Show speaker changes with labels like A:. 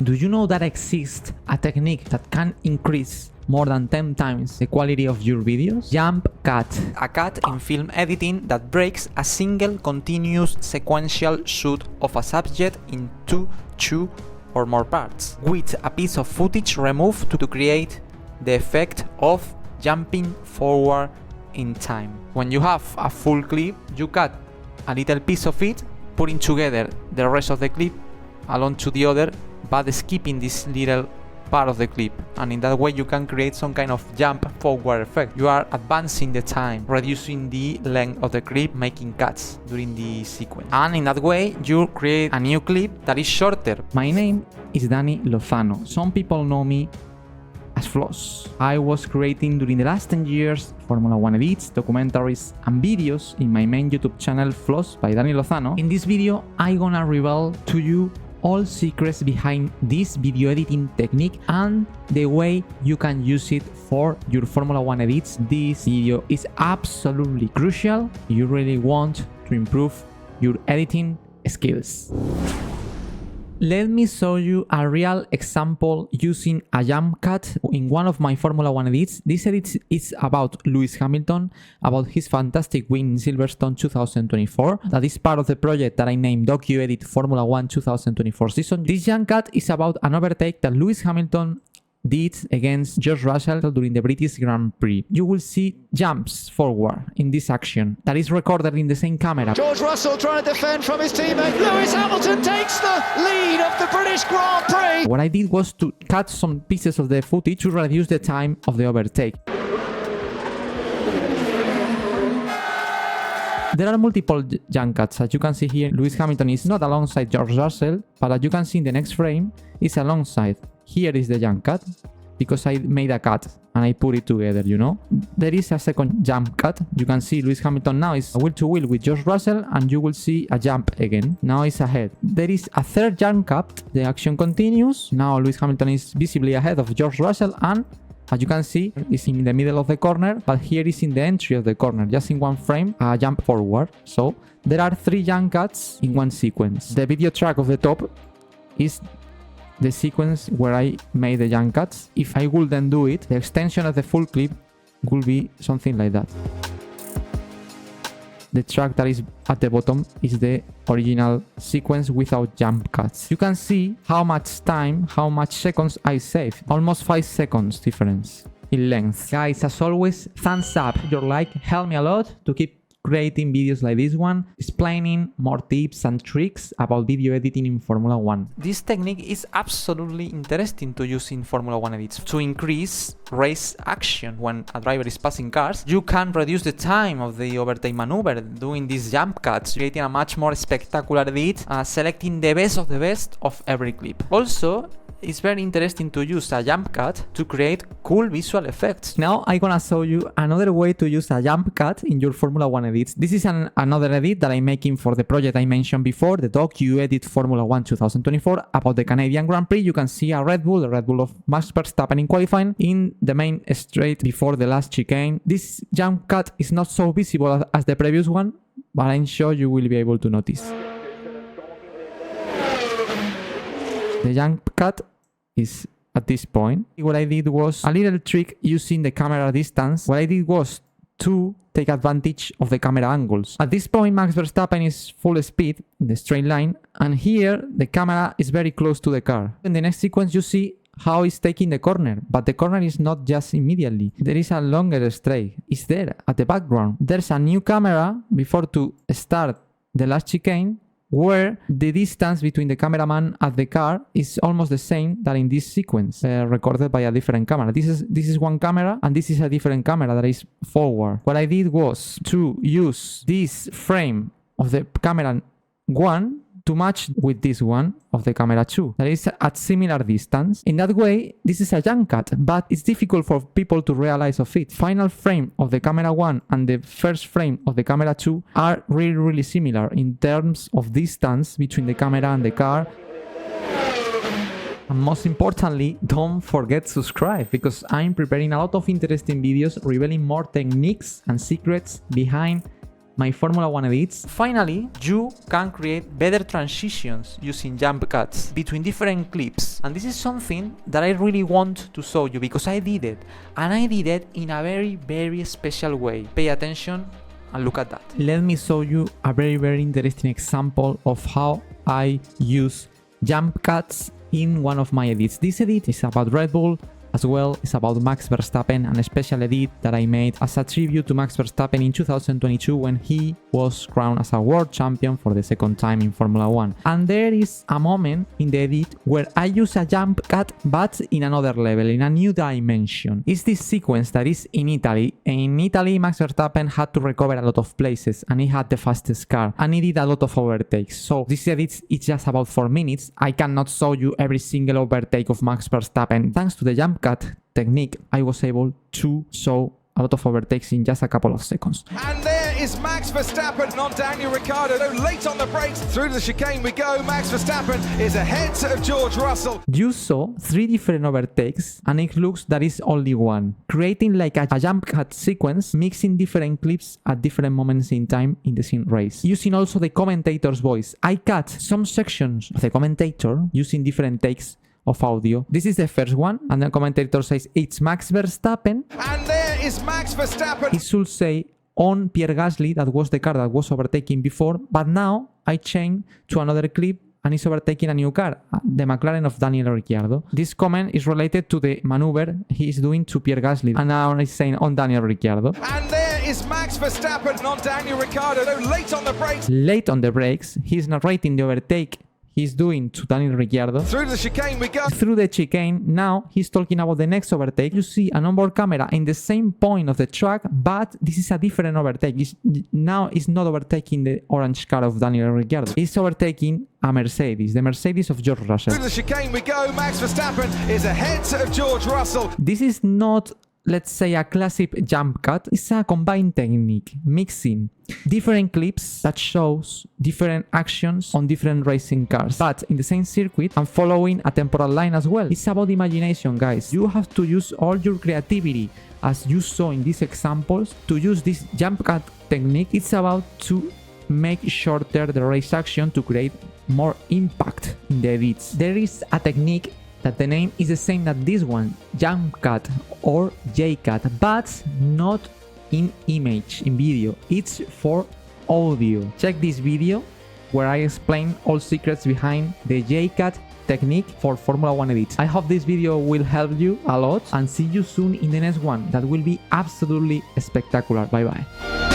A: Do you know that exists a technique that can increase more than 10 times the quality of your videos? Jump cut.
B: A cut in film editing that breaks a single continuous sequential shoot of a subject into two or more parts, with a piece of footage removed to create the effect of jumping forward in time. When you have a full clip, you cut a little piece of it, putting together the rest of the clip along to the other, but skipping this little part of the clip, and in that way you can create some kind of jump forward effect. You are advancing the time, reducing the length of the clip, making cuts during the sequence, and in that way you create a new clip that is shorter.
A: My name is Dani Lozano. Some people know me as Floss. I was creating during the last 10 years Formula 1 edits, documentaries and videos in my main YouTube channel Floss by Dani Lozano. In this video I'm gonna reveal to you all secrets behind this video editing technique and the way you can use it for your Formula 1 edits. This video is absolutely crucial. You really want to improve your editing skills. Let me show you a real example using a jump cut in one of my Formula 1 edits. This edit is about Lewis Hamilton, about his fantastic win in Silverstone 2024. That is part of the project that I named Docu Edit Formula 1 2024 season. This jump cut is about an overtake that Lewis Hamilton did against George Russell during the British Grand Prix. You will see jumps forward in this action that is recorded in the same camera.
C: George Russell trying to defend from his teammate. Lewis Hamilton takes the lead of the British Grand Prix.
A: What I did was to cut some pieces of the footage to reduce the time of the overtake. There are multiple jump cuts. As you can see here, Lewis Hamilton is not alongside George Russell, but as you can see in the next frame, is alongside. Here is the jump cut, because I made a cut and I put it together, you know. There is a second jump cut. You can see Lewis Hamilton now is wheel to wheel with George Russell, and you will see a jump again. Now it's ahead. There is a third jump cut. The action continues. Now Lewis Hamilton is visibly ahead of George Russell, and as you can see, it's in the middle of the corner, but here is in the entry of the corner, just in one frame, a jump forward. So there are 3 jump cuts in one sequence. The video track of the top is the sequence where I made the jump cuts. If I would then do it, the extension of the full clip will be something like that. The track that is at the bottom is the original sequence without jump cuts. You can see how much time, how much seconds I saved. Almost 5 seconds difference in length. Guys, as always, thumbs up. Your like help me a lot to keep creating videos like this one, explaining more tips and tricks about video editing in Formula 1.
B: This technique is absolutely interesting to use in Formula 1 edits. To increase race action when a driver is passing cars, you can reduce the time of the overtake maneuver doing these jump cuts, creating a much more spectacular edit, selecting the best of every clip. Also, it's very interesting to use a jump cut to create cool visual effects.
A: Now I'm gonna show you another way to use a jump cut in your Formula 1 edits. This is another edit that I'm making for the project I mentioned before, the Docu Edit Formula 1 2024, about the Canadian Grand Prix. You can see a Red Bull of Max Verstappen in qualifying in the main straight before the last chicane. This jump cut is not so visible as the previous one, but I'm sure you will be able to notice. The jump cut is at this point. What I did was a little trick using the camera distance. What I did was to take advantage of the camera angles. At this point, Max Verstappen is full speed in the straight line, and here the camera is very close to the car. In the next sequence, you see how it's taking the corner, but the corner is not just immediately. There is a longer straight. It's there at the background. There's a new camera before to start the last chicane, where the distance between the cameraman and the car is almost the same that in this sequence, recorded by a different camera. This is one camera, and this is a different camera that is forward. What I did was to use this frame of the camera 1 to match with this one of the camera 2. That is at similar distance. In that way, this is a jump cut, but it's difficult for people to realize of it. Final frame of the camera 1 and the first frame of the camera 2 are really similar in terms of distance between the camera and the car. And most importantly, don't forget to subscribe, because I'm preparing a lot of interesting videos revealing more techniques and secrets behind my Formula 1 edits.
B: Finally, you can create better transitions using jump cuts between different clips. And this is something that I really want to show you because I did it. And I did it in a very special way. Pay attention and look at that.
A: Let me show you a very interesting example of how I use jump cuts in one of my edits. This edit is about Red Bull, as well as about Max Verstappen, and a special edit that I made as a tribute to Max Verstappen in 2022 when he was crowned as a world champion for the second time in Formula 1. And there is a moment in the edit where I use a jump cut but in another level, in a new dimension. It's this sequence that is in Italy. In Italy, Max Verstappen had to recover a lot of places and he had the fastest car and he did a lot of overtakes. So this edit is just about 4 minutes. I cannot show you every single overtake of Max Verstappen. Thanks to the jump cut technique, I was able to show a lot of overtakes in just a couple of seconds.
D: And there is Max Verstappen on Daniel Ricciardo. Though late on the brakes, through the chicane we go. Max Verstappen is ahead of George Russell.
A: You saw 3 different overtakes and it looks that is only one, creating like a jump cut sequence, mixing different clips at different moments in time in the same race. Using also the commentator's voice, I cut some sections of the commentator using different takes of audio. This is the first one, and the commentator says it's Max Verstappen.
D: And there is Max Verstappen.
A: It should say on Pierre Gasly, that was the car that was overtaking before, but now I change to another clip and he's overtaking a new car, the McLaren of Daniel Ricciardo. This comment is related to the maneuver he is doing to Pierre Gasly, and now he's saying on Daniel Ricciardo.
D: And there is Max Verstappen on Daniel Ricciardo. Though late on the brakes.
A: Late on the brakes, he's narrating the overtake he's doing to Daniel Ricciardo.
D: Through the chicane we go.
A: Through the chicane, now he's talking about the next overtake. You see an onboard camera in the same point of the track, but this is a different overtake. Now it's not overtaking the orange car of Daniel Ricciardo. It's overtaking a Mercedes, the Mercedes of George Russell.
D: Through the chicane we go. Max Verstappen is ahead of George Russell.
A: This is not, let's say, a classic jump cut. It's a combined technique, mixing different clips that shows different actions on different racing cars, but in the same circuit and following a temporal line as well. It's about imagination, guys. You have to use all your creativity, as you saw in these examples, to use this jump cut technique. It's about to make shorter the race action to create more impact in the edits. There is a technique that the name is the same as this one, jump cut or J-cut, but not in image, in video. It's for audio. Check this video where I explain all secrets behind the J-cut technique for Formula 1 edits. I hope this video will help you a lot, and see you soon in the next one that will be absolutely spectacular. Bye bye.